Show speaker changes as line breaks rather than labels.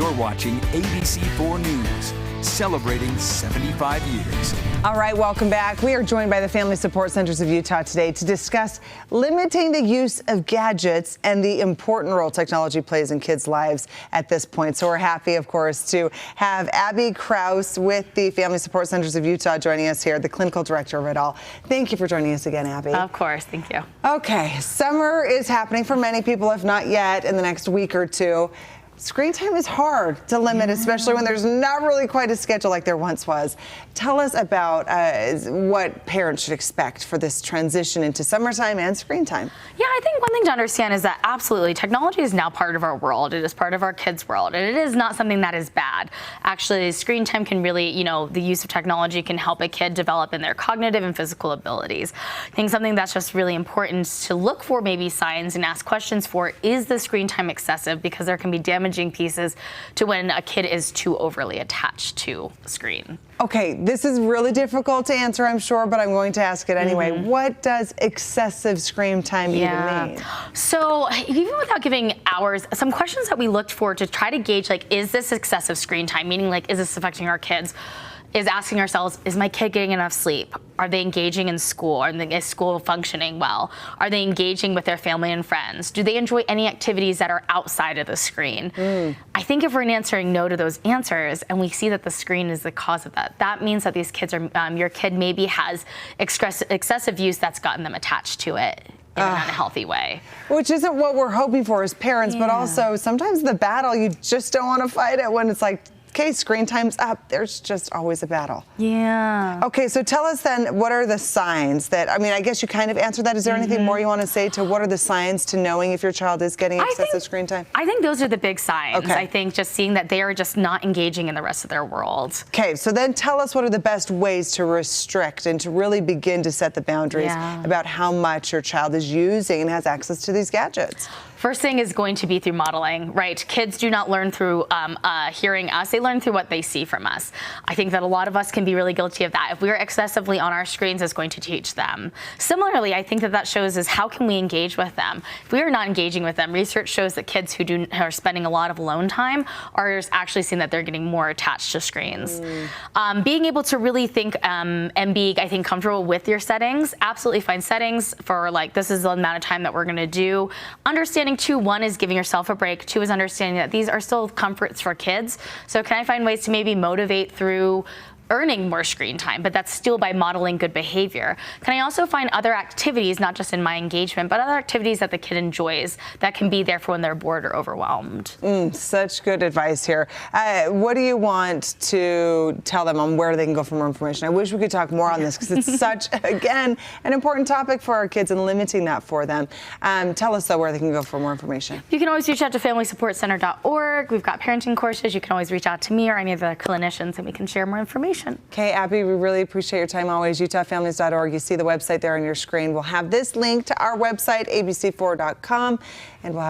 You're watching ABC4 News, celebrating 75 years.
All right, welcome back. We are joined by the Family Support Centers of Utah today to discuss limiting the use of gadgets and the important role technology plays in kids' lives at this point. So we're happy, of course, to have Abby Crouse with the Family Support Centers of Utah joining us here, the clinical director of it all. Thank you for joining us again, Abby.
Of course, thank you.
Okay, summer is happening for many people, if not yet, in the next week or two. Screen time is hard to limit, especially when there's not really quite a schedule like there once was. Tell us about what parents should expect for this transition into summertime and screen time.
Yeah, I think one thing to understand is that absolutely technology is now part of our world. It is part of our kids' world, and it is not something that is bad. Actually, screen time can really, the use of technology can help a kid develop in their cognitive and physical abilities. I think something that's just really important to look for maybe signs and ask questions for, is the screen time excessive? Because there can be damaging pieces to when a kid is too overly attached to a screen.
Okay, this is really difficult to answer, I'm sure, but I'm going to ask it anyway. What does excessive screen time even mean?
So even without giving hours, some questions that we looked for to try to gauge, is this excessive screen time? Meaning, is this affecting our kids? Is asking ourselves, is my kid getting enough sleep? Are they engaging in school? Is school functioning well? Are they engaging with their family and friends? Do they enjoy any activities that are outside of the screen? I think if we're answering no to those answers and we see that the screen is the cause of that, that means that these kids are, your kid maybe has excessive use that's gotten them attached to it in an unhealthy way. Which
isn't what we're hoping for as parents, but also sometimes the battle, you just don't want to fight it when it's like, okay, screen time's up. There's just always a battle.
Yeah.
Okay, so tell us then, what are the signs that, I guess you kind of answered that. Is there anything more you want to say to what are the signs to knowing if your child is getting excessive screen time?
I think those are the big signs.
Okay.
I think just seeing that they are just not engaging in the rest of their world.
Okay, so then tell us what are the best ways to restrict and to really begin to set the boundaries about how much your child is using and has access to these gadgets.
First thing is going to be through modeling, right? Kids do not learn through hearing us. They learn through what they see from us. I think that a lot of us can be really guilty of that. If we are excessively on our screens, it's going to teach them. Similarly, I think that shows is how can we engage with them? If we are not engaging with them, research shows that kids who are spending a lot of alone time are actually seeing that they're getting more attached to screens. Being able to really think and be, I think, comfortable with your settings, absolutely find settings for this is the amount of time that we're gonna do. Understanding one is giving yourself a break. Two is understanding that these are still comforts for kids. So can I find ways to maybe motivate through earning more screen time, but that's still by modeling good behavior. Can I also find other activities, not just in my engagement, but other activities that the kid enjoys that can be there for when they're bored or overwhelmed?
Such good advice here. What do you want to tell them on where they can go for more information? I wish we could talk more on this because it's such, again, an important topic for our kids and limiting that for them. Tell us, though, where they can go for more information.
You can always reach out to familysupportcenter.org. We've got parenting courses. You can always reach out to me or any of the clinicians and we can share more information.
Okay, Abby, we really appreciate your time always. UtahFamilies.org. You see the website there on your screen. We'll have this link to our website, abc4.com, and we'll have